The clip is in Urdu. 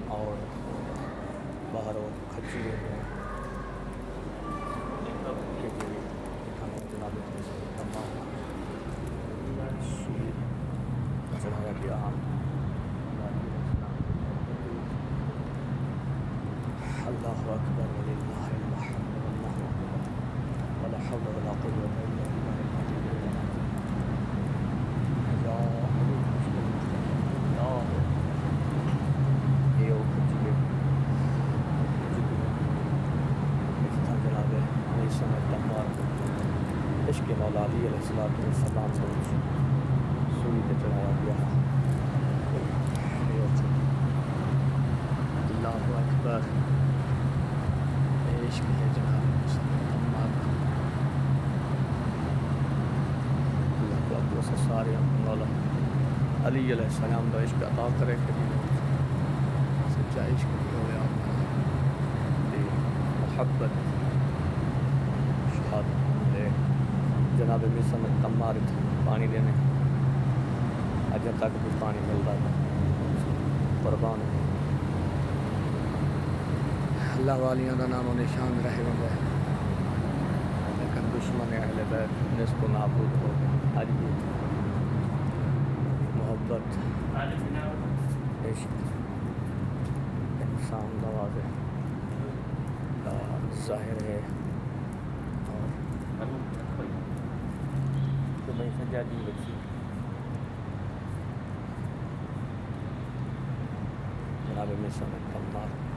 اور باہر کھچی جناب چڑھایا گیا اللہ اکبر وللہ الحمد واللہ اکبر ولا حول ولا قوة الا عشق مولا علی علیہ السلام سے سوئی پہ چڑھایا گیا اللہ اکبر عشق ہے جناب اللہ کو اپنے سے سارے مولا علی علیہ السلام کا عشق عطا کرے کہ سچا عشق ہوا محبت شہادت جناب مصر میں تمار پانی دینے اج تک بھی پانی ملتا ہے قربان اللہ والیاں کا نام و نشان رہے ہوئے لیکن دشمن اہل بیت نصف نابود ہو گئے اج بھی محبت عشق انسان نوازے ظاہر ہے تو میں سجادی بچی جناب مصر میں تمار